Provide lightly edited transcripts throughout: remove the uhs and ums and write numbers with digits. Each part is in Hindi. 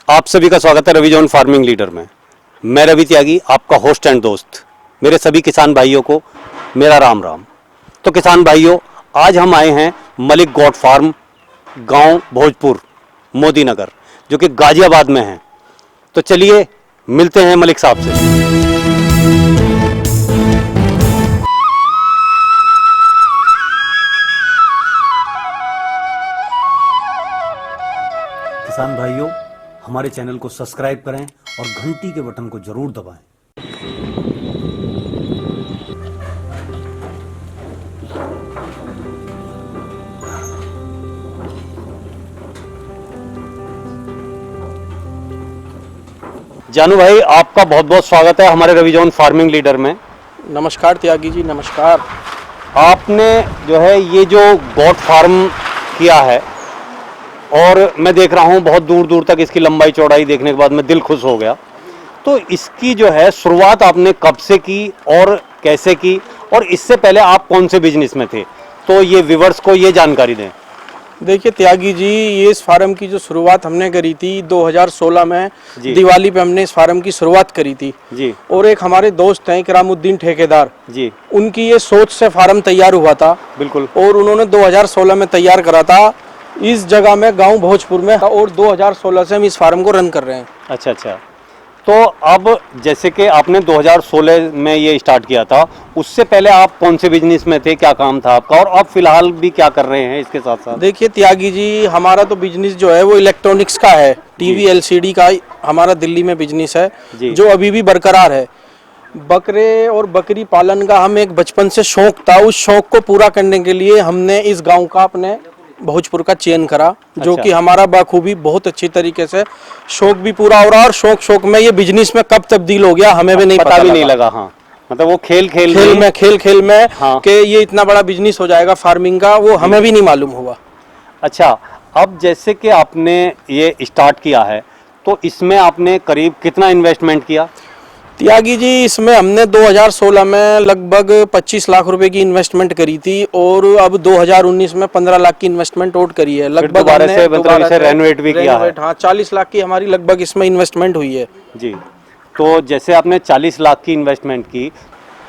आप सभी का स्वागत है रवि जॉन फार्मिंग लीडर में। मैं रवि त्यागी, आपका होस्ट एंड दोस्त। मेरे सभी किसान भाइयों को मेरा राम राम। तो किसान भाइयों, आज हम आए हैं मलिक गॉट फार्म, गांव भोजपुर, मोदी नगर, जो कि गाजियाबाद में है। तो चलिए मिलते हैं मलिक साहब से। किसान भाइयों, हमारे चैनल को सब्सक्राइब करें और घंटी के बटन को जरूर दबाएं। जानू भाई, आपका बहुत बहुत स्वागत है हमारे रवि जॉन फार्मिंग लीडर में। नमस्कार त्यागी जी, नमस्कार। आपने जो है ये जो गॉट फार्म किया है, और मैं देख रहा हूँ बहुत दूर दूर तक इसकी लंबाई चौड़ाई देखने के बाद मैं दिल खुश हो गया। तो इसकी जो है शुरुआत आपने कब से की और कैसे की, और इससे पहले आप कौन से बिजनेस में थे? तो ये व्यूअर्स को ये जानकारी दें। देखिए त्यागी जी, ये इस फार्म की जो शुरुआत हमने करी थी 2016 में, दिवाली पे हमने इस फार्म की शुरुआत करी थी जी। और एक हमारे दोस्त हैं इकरामुद्दीन ठेकेदार जी, उनकी ये सोच से फार्म तैयार हुआ था। बिल्कुल। और उन्होंने 2016 में तैयार करा था इस जगह में, गांव भोजपुर में, और 2016 से हम इस फार्म को रन कर रहे हैं। अच्छा अच्छा। तो अब जैसे कि आपने 2016 में ये स्टार्ट किया था, उससे पहले आप कौन से बिजनेस में थे, क्या काम था आपका, और आप फिलहाल भी क्या कर रहे हैं इसके साथ साथ? देखिए त्यागी जी, हमारा तो बिजनेस जो है वो इलेक्ट्रॉनिक्स का है, टीवी एलसीडी का हमारा दिल्ली में बिजनेस है जो अभी भी बरकरार है। बकरे और बकरी पालन का हम एक बचपन से शौक था, उस शौक को पूरा करने के लिए हमने इस गांव का, अपने भोजपुर का चयन करा, जो कि हमारा बखूबी बहुत अच्छी तरीके से शौक भी पूरा हो रहा है। और शौक में ये बिजनेस में कब तब्दील हो गया हमें भी नहीं पता भी नहीं लगा। हाँ, मतलब वो खेल में हाँ। कि ये इतना बड़ा बिजनेस हो जाएगा फार्मिंग का, वो हमें भी नहीं मालूम हुआ। अच्छा, अब जैसे कि आपने ये स्टार्ट किया है, तो इसमें आपने करीब कितना इन्वेस्टमेंट किया? त्यागी जी, इसमें हमने 2016 में लगभग 25 लाख रुपए की इन्वेस्टमेंट करी थी, और अब 2019 में 15 लाख की इन्वेस्टमेंट और करी है। लगभग दोबारा से रेनोवेट भी किया है। हाँ, 40 लाख की हमारी लगभग इसमें इन्वेस्टमेंट हुई है जी। तो जैसे आपने 40 लाख की इन्वेस्टमेंट की,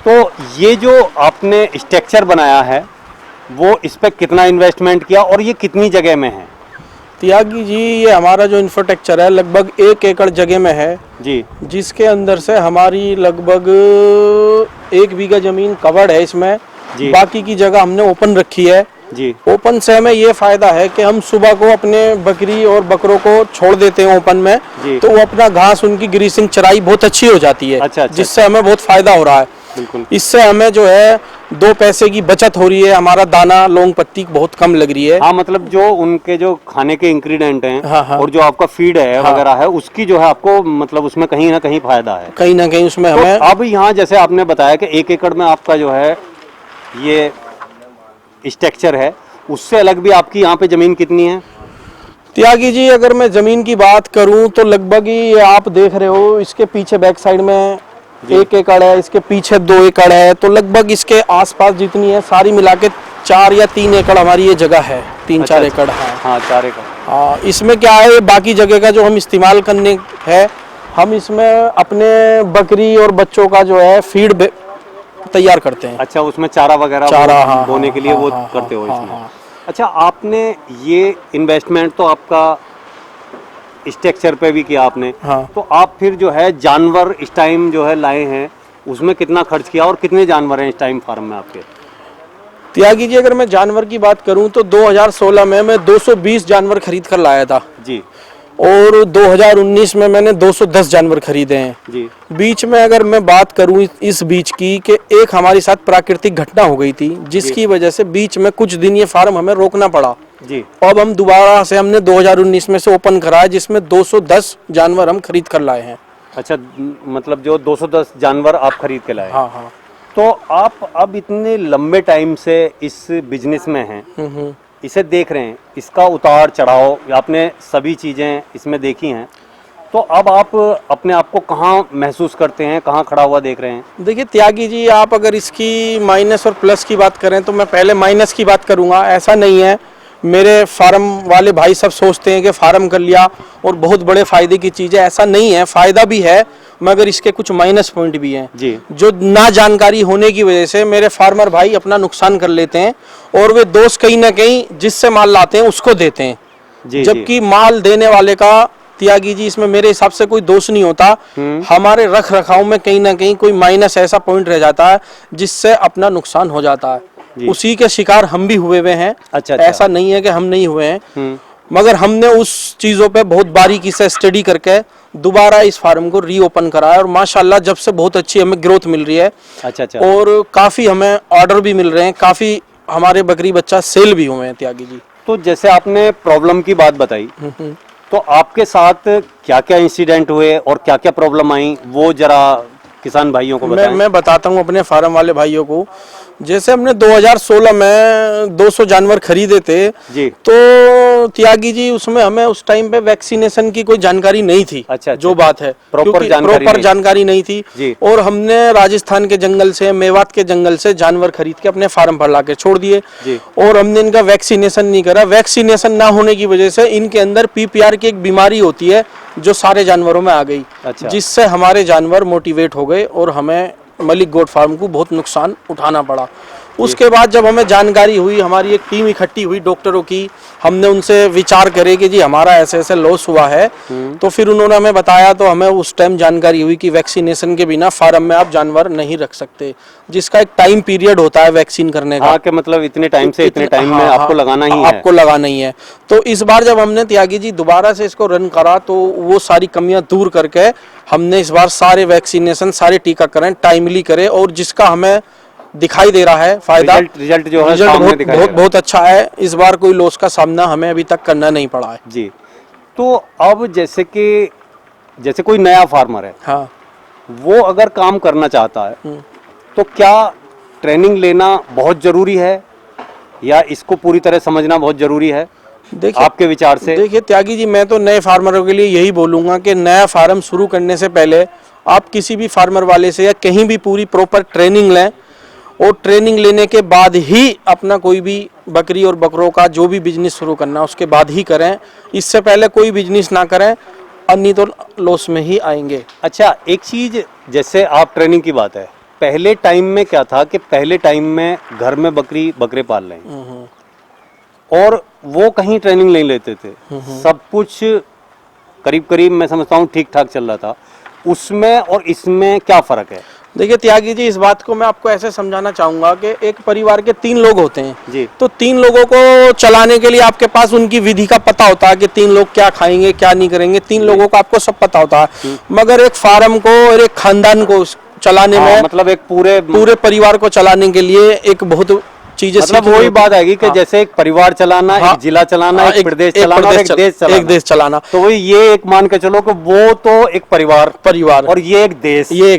तो ये जो आपने स्ट्रक्चर बनाया है, वो इस पर कितना इन्वेस्टमेंट किया और ये कितनी जगह में है? त्यागी जी, ये हमारा जो इंफ्रास्ट्रक्चर है लगभग 1 एकड़ जगह में है जी, जिसके अंदर से हमारी लगभग 1 बीघा जमीन कवर्ड है इसमें। बाकी की जगह हमने ओपन रखी है जी। ओपन से हमें ये फायदा है कि हम सुबह को अपने बकरी और बकरों को छोड़ देते हैं ओपन में, तो वो अपना घास, उनकी ग्रीसिंग, चराई बहुत अच्छी हो जाती है। अच्छा, जिससे हमें बहुत फायदा हो रहा है। बिल्कुल। इससे हमें जो है 2 पैसे की बचत हो रही है, हमारा दाना, लौंग पत्ती बहुत कम लग रही है। हाँ, मतलब जो उनके जो खाने के इंग्रेडिएंट हैं, हाँ, और जो आपका फीड है, हाँ, वगैरह है, उसकी जो है आपको मतलब उसमें कहीं ना कहीं फायदा है, कहीं ना कहीं उसमें तो हमें। अब यहाँ जैसे आपने बताया कि 1 एकड़ में आपका जो है ये स्ट्रक्चर है, उससे अलग भी आपकी यहाँ पे जमीन कितनी है? त्यागी जी, अगर मैं जमीन की बात करूँ तो लगभग ही आप देख रहे हो, इसके पीछे बैक साइड में 1 एकड़ है, इसके पीछे 2 एकड़ है, तो लगभग इसके आसपास जितनी है सारी मिला के 4 या 3 एकड़ हमारी ये जगह है। 3-4 एकड़ है। हाँ, 4 एकड़। हाँ, इसमें क्या है, बाकी जगह का जो हम इस्तेमाल करने है, हम इसमें अपने बकरी और बच्चों का जो है फीड तैयार करते हैं। अच्छा, उसमें चारा वगैरह बोने के लिए वो करते हो इसमें। अच्छा, आपने ये इन्वेस्टमेंट तो आपका स्ट्रक्चर पे भी किया आपने, हाँ। तो आप फिर जो है जानवर इस टाइम जो है लाए हैं, उसमें कितना खर्च किया और कितने जानवर हैं इस टाइम फार्म में आपके? त्यागी जी, अगर मैं जानवर की बात करूं तो 2016 में मैं 220 जानवर खरीद कर लाया था जी, और 2019 में मैंने 210 जानवर खरीदे हैं जी। बीच में अगर मैं बात करूं इस बीच की, कि एक हमारे साथ प्राकृतिक घटना हो गई थी, जिसकी वजह से बीच में कुछ दिन ये फार्म हमें रोकना पड़ा जी। अब हम दोबारा से हमने 2019 में से ओपन कराया, जिसमें 210 जानवर हम खरीद कर लाए हैं। अच्छा, मतलब जो 210 जानवर आप खरीद के लाए? हाँ हाँ। तो आप अब इतने लंबे टाइम से इस बिजनेस में हैं, इसे देख रहे हैं, इसका उतार चढ़ाव आपने सभी चीज़ें इसमें देखी हैं, तो अब आप अपने आप को कहाँ महसूस करते हैं, कहाँ खड़ा हुआ देख रहे हैं? देखिए त्यागी जी, आप अगर इसकी माइनस और प्लस की बात करें तो मैं पहले माइनस की बात करूंगा। ऐसा नहीं है मेरे फार्म वाले भाई सब सोचते हैं कि फार्म कर लिया और बहुत बड़े फायदे की चीज़ है, ऐसा नहीं है। फायदा भी है मगर इसके कुछ माइनस पॉइंट भी हैं जी। जो ना जानकारी होने की वजह से मेरे फार्मर भाई अपना नुकसान कर लेते हैं और वे दोष कहीं ना कहीं जिससे माल लाते हैं उसको देते हैं, जबकि माल देने वाले का त्यागी जी इसमें मेरे हिसाब से कोई दोष नहीं होता। हमारे रख रखाव में कहीं ना कहीं कोई माइनस ऐसा पॉइंट रह जाता है जिससे अपना नुकसान हो जाता है। उसी के शिकार हम भी हुए हैं। अच्छा। ऐसा नहीं है कि हम नहीं हुए हैं, मगर हमने उस चीज़ों पे बहुत बारीकी से स्टडी करके दोबारा इस फार्म को रीओपन करा है और माशाल्लाह जब से बहुत अच्छी हमें ग्रोथ मिल रही है। अच्छा। और काफ़ी हमें ऑर्डर भी मिल रहे हैं, काफ़ी हमारे बकरी बच्चा सेल भी हुए हैं त्यागी जी। तो जैसे आपने प्रॉब्लम की बात बताई, तो आपके साथ क्या क्या इंसिडेंट हुए और क्या क्या प्रॉब्लम आई वो जरा किसान भाइयों को बताएं। मैं बताता हूँ अपने फार्म वाले भाइयों को। जैसे हमने 2016 में 200 जानवर खरीदे थे जी। तो त्यागी जी उसमें हमें उस टाइम पे वैक्सीनेशन की कोई जानकारी नहीं थी। अच्छा। जो बात है प्रॉपर जानकारी नहीं थी जी। और हमने राजस्थान के जंगल से, मेवात के जंगल से जानवर खरीद के अपने फार्म पर लाके छोड़ दिए और हमने इनका वैक्सीनेशन नहीं करा। वैक्सीनेशन ना होने की वजह से इनके अंदर PPR की एक बीमारी होती है जो सारे जानवरों में आ गई। अच्छा। जिससे हमारे जानवर मोटिवेट हो गए और हमें मलिक गोट फार्म को बहुत नुकसान उठाना पड़ा। उसके बाद जब हमें जानकारी हुई, हमारी एक टीम इकट्ठी हुई डॉक्टरों की, हमने उनसे विचार करे कि जी हमारा ऐसे ऐसे लॉस हुआ है। तो फिर उन्होंने हमें बताया, तो हमें उस टाइम जानकारी हुई कि वैक्सीनेशन के बिना फार्म में आप जानवर नहीं रख सकते, जिसका एक टाइम पीरियड होता है वैक्सीन करने का। हाँ, कि मतलब इतने टाइम से इतने टाइम में आपको लगाना ही है। आपको लगाना ही है। तो इस बार जब हमने त्यागी जी दोबारा से इसको रन करा तो वो सारी कमियां दूर करके हमने इस बार सारे वैक्सीनेशन, सारे टीकाकरण टाइमली करे और जिसका हमें दिखाई दे रहा है फायदा। रिजल्ट जो है सामने दिखाई दे रहा है। बहुत अच्छा है। इस बार कोई लॉस का सामना हमें अभी तक करना नहीं पड़ा है जी। तो अब जैसे कोई नया फार्मर है, हाँ, वो अगर काम करना चाहता है तो क्या ट्रेनिंग लेना बहुत जरूरी है या इसको पूरी तरह समझना बहुत जरूरी है? देखिए आपके विचार से। देखिए त्यागी जी, मैं तो नए फार्मरों के लिए यही बोलूंगा कि नया फार्म शुरू करने से पहले आप किसी भी फार्मर वाले से या कहीं भी पूरी प्रॉपर ट्रेनिंग लें और ट्रेनिंग लेने के बाद ही अपना कोई भी बकरी और बकरों का जो भी बिजनेस शुरू करना उसके बाद ही करें। इससे पहले कोई बिजनेस ना करें, अन्य तो लॉस में ही आएंगे। अच्छा, एक चीज, जैसे आप ट्रेनिंग की बात है, पहले टाइम में क्या था कि पहले टाइम में घर में बकरे पाल रहे हैं और वो कहीं ट्रेनिंग नहीं लेते थे, सब कुछ करीब करीब मैं समझता हूँ ठीक ठाक चल रहा था। उसमें और इसमें क्या फर्क है? देखिए त्यागी जी, इस बात को मैं आपको ऐसे समझाना चाहूंगा कि एक परिवार के 3 लोग होते हैं जी। तो 3 लोगों को चलाने के लिए आपके पास उनकी विधि का पता होता है कि 3 लोग क्या खाएंगे, क्या नहीं करेंगे। 3 लोगों को आपको सब पता होता है, मगर एक फार्म को और एक खानदान को चलाने में, मतलब एक पूरे परिवार को चलाने के लिए एक बहुत चीजें, मतलब वही बात आएगी कि जैसे एक परिवार चलाना, एक जिला चलाना, एक प्रदेश चलाना और एक देश चलाना। तो वही ये एक मान के चलो कि वो तो एक परिवार और ये एक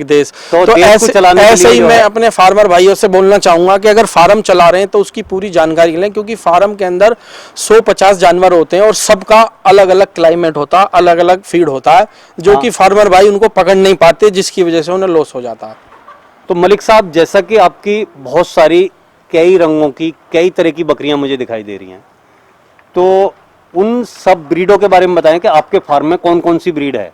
देश। तो ऐसे ही मैं अपने फार्मर भाइयों से बोलना चाहूंगा कि अगर फार्म चला रहे हैं तो उसकी पूरी जानकारी लें, क्योंकि फार्म के अंदर 150 जानवर होते हैं और सबका अलग अलग क्लाइमेट होता है, अलग अलग फीड होता है, जो कि फार्मर भाई उनको पकड़ नहीं पाते, जिसकी वजह से उन्हें लॉस हो जाता है। तो मलिक साहब, जैसा कि आपकी बहुत सारी कई रंगों की, कई तरह की बकरियां मुझे दिखाई दे रही हैं, तो उन सब ब्रीडों के बारे में बताएं कि आपके फार्म में कौन कौन सी ब्रीड है?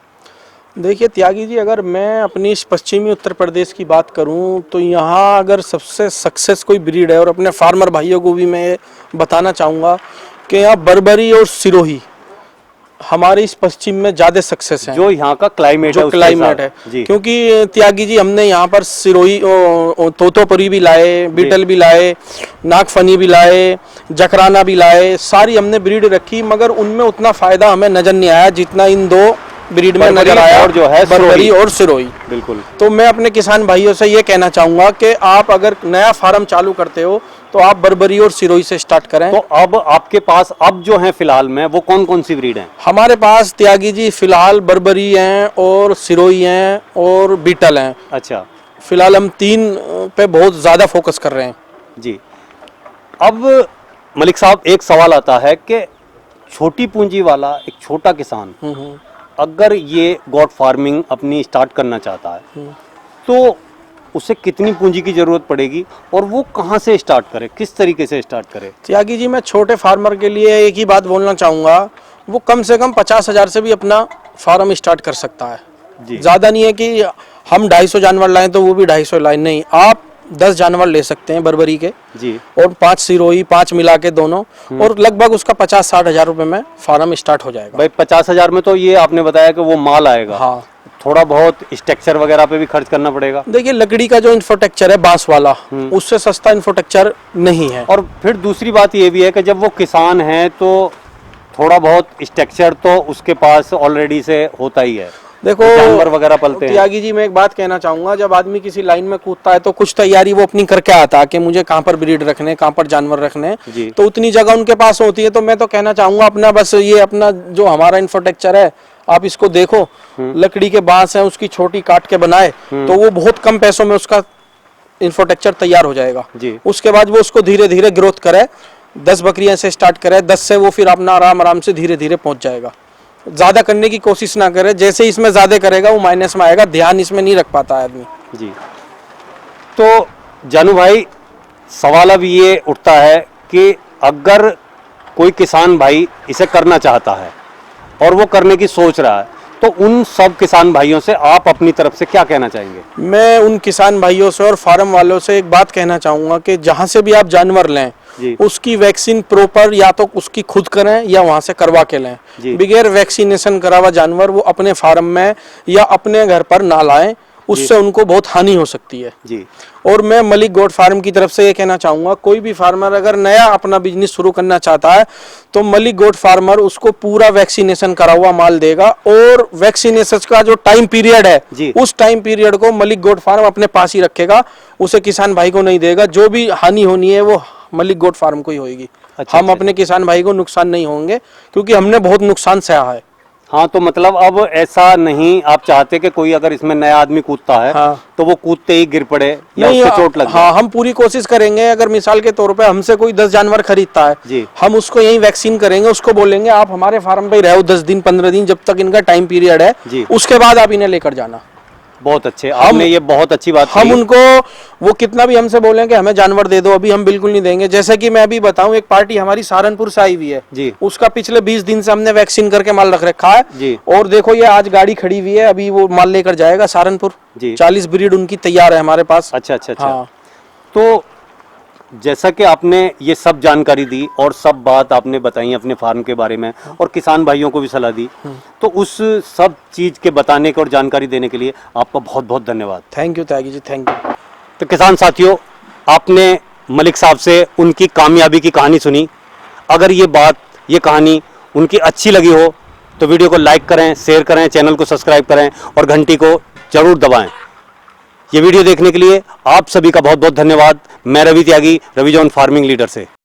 देखिए त्यागी जी, अगर मैं अपनी इस पश्चिमी उत्तर प्रदेश की बात करूं तो यहाँ अगर सबसे सक्सेस कोई ब्रीड है, और अपने फार्मर भाइयों को भी मैं बताना चाहूँगा कि यहाँ बर्बरी और सिरोही हमारे इस पश्चिम में ज्यादा सक्सेस है। जो यहाँ का क्लाइमेट है क्योंकि त्यागी जी हमने यहाँ पर सिरोही, तोतोपरी भी लाए, बीटल भी लाए, नागफनी भी लाए, जकराना भी लाए, सारी हमने ब्रीड रखी, मगर उनमें उतना फायदा हमें नजर नहीं आया जितना इन 2 ब्रीड में नजर आया, और जो है बर्बरी और सिरोही। बिल्कुल। तो मैं अपने किसान भाइयों से ये कहना चाहूंगा कि आप अगर नया फार्म चालू करते हो तो आप बर्बरी और सिरोही से स्टार्ट करें। तो अब आपके पास अब जो है फिलहाल में वो कौन कौन सी ब्रीड हैं? हमारे पास त्यागी जी फिलहाल बर्बरी हैं और सिरोही हैं और बीटल हैं। अच्छा, फिलहाल हम 3 पे बहुत ज्यादा फोकस कर रहे हैं जी। अब मलिक साहब, एक सवाल आता है कि छोटी पूंजी वाला एक छोटा किसान अगर ये गॉट फार्मिंग अपनी स्टार्ट करना चाहता है तो उसे कितनी पूंजी की जरूरत पड़ेगी और वो कहाँ से स्टार्ट करे, किस तरीके से स्टार्ट करे? त्यागी जी, मैं छोटे फार्मर के लिए एक ही बात बोलना चाहूँगा, वो कम से कम 50,000 से भी अपना फार्म स्टार्ट कर सकता है जी। ज़्यादा नहीं है कि हम 250 जानवर लाएं तो वो भी 250 लाएं, नहीं, आप 10 जानवर ले सकते हैं बर्बरी के जी, और 5 सिरोही, 5 मिला के दोनों, और लगभग उसका 50-60 हज़ार रुपये में फार्म स्टार्ट हो जाएगा। भाई 50,000 में तो ये आपने बताया कि वो माल आएगा, हाँ, थोड़ा बहुत स्ट्रक्चर वगैरह पे भी खर्च करना पड़ेगा। देखिए, लकड़ी का जो इंफ्रास्ट्रक्चर है बांस वाला, उससे सस्ता इंफ्रास्ट्रक्चर नहीं है। और फिर दूसरी बात ये भी है कि जब वो किसान है तो थोड़ा बहुत स्ट्रक्चर तो उसके पास ऑलरेडी से होता ही है, देखो जानवर वगैरह पलते हैं। त्यागी जी, मैं एक बात कहना चाहूंगा, जब आदमी किसी लाइन में कूदता है तो कुछ तैयारी वो अपनी करके आता है कि मुझे कहाँ पर ब्रीड रखने, कहाँ पर जानवर रखने, तो उतनी जगह उनके पास होती है। तो मैं तो कहना चाहूंगा अपना बस ये अपना जो हमारा इंफ्रास्ट्रक्चर है, आप इसको देखो, लकड़ी के बांस है, उसकी छोटी काट के बनाए तो वो बहुत कम पैसों में उसका इंफ्रास्ट्रक्चर तैयार हो जाएगा जी। उसके बाद वो उसको धीरे धीरे ग्रोथ करे, 10 बकरियां से स्टार्ट करे, 10 से वो फिर अपना आराम आराम से धीरे धीरे पहुंच जाएगा। ज्यादा करने की कोशिश ना करे, जैसे इसमें ज्यादा करेगा वो माइनस में आएगा, ध्यान इसमें नहीं रख पाता है आदमी जी। तो जानू भाई, सवाल अब ये उठता है कि अगर कोई किसान भाई इसे करना चाहता है और वो करने की सोच रहा है, तो उन सब किसान भाइयों से आप अपनी तरफ से क्या कहना चाहेंगे? मैं उन किसान भाइयों से और फार्म वालों से एक बात कहना चाहूंगा कि जहां से भी आप जानवर लें, उसकी वैक्सीन प्रॉपर या तो उसकी खुद करें या वहां से करवा के लें। बगैर वैक्सीनेशन करा हुआ जानवर वो अपने फार्म में या अपने घर पर ना लाएं, उससे उनको बहुत हानि हो सकती है जी। और मैं मलिक गोट फार्म की तरफ से ये कहना चाहूंगा, कोई भी फार्मर अगर नया अपना बिजनेस शुरू करना चाहता है तो मलिक गोट फार्मर उसको पूरा वैक्सीनेशन करा हुआ माल देगा, और वैक्सीनेशन का जो टाइम पीरियड है उस टाइम पीरियड को मलिक गोट फार्म अपने पास ही रखेगा, उसे किसान भाई को नहीं देगा। जो भी हानि होनी है वो मलिक गोट फार्म को ही होगी। हम अपने किसान भाई को नुकसान नहीं होंगे, क्योंकि हमने बहुत नुकसान सहा है। हाँ, तो मतलब अब ऐसा नहीं आप चाहते कि कोई अगर इसमें नया आदमी कूदता है तो वो कूदते ही गिर पड़े या उससे चोट लग जाए। हाँ, हम पूरी कोशिश करेंगे। अगर मिसाल के तौर पे हमसे कोई 10 जानवर खरीदता है जी, हम उसको यही वैक्सीन करेंगे, उसको बोलेंगे आप हमारे फार्म पे ही रहो 10 दिन 15 दिन, जब तक इनका टाइम पीरियड है जी, उसके बाद आप इन्हें लेकर जाना। बहुत अच्छे, आपने ये बहुत अच्छी बात हम उनको वो कितना भी हमसे बोलें कि हमें जानवर दे दो, अभी हम बिल्कुल नहीं देंगे। जैसे कि मैं अभी बताऊं, एक पार्टी हमारी सहारनपुर से आई हुई है जी, उसका पिछले 20 दिन से हमने वैक्सीन करके माल रख रखा है जी। और देखो ये आज गाड़ी खड़ी हुई है, अभी वो माल लेकर जाएगा सहारनपुर जी। 40 ब्रीड उनकी तैयार है हमारे पास। अच्छा अच्छा अच्छा। हाँ। तो जैसा कि आपने ये सब जानकारी दी और सब बात आपने बताई अपने फार्म के बारे में और किसान भाइयों को भी सलाह दी, तो उस सब चीज के बताने के और जानकारी देने के लिए आपका बहुत बहुत धन्यवाद। Thank you Tyagi ji, thank you. तो किसान साथियों, आपने मलिक साहब से उनकी कामयाबी की कहानी सुनी। अगर ये बात, ये कहानी उनकी अच्छी लगी हो तो वीडियो को लाइक करें, शेयर करें, चैनल को सब्सक्राइब करें और घंटी को जरूर दबाएं। ये वीडियो देखने के लिए आप सभी का बहुत बहुत धन्यवाद। मैं रवि त्यागी, रवि जॉन फार्मिंग लीडर से।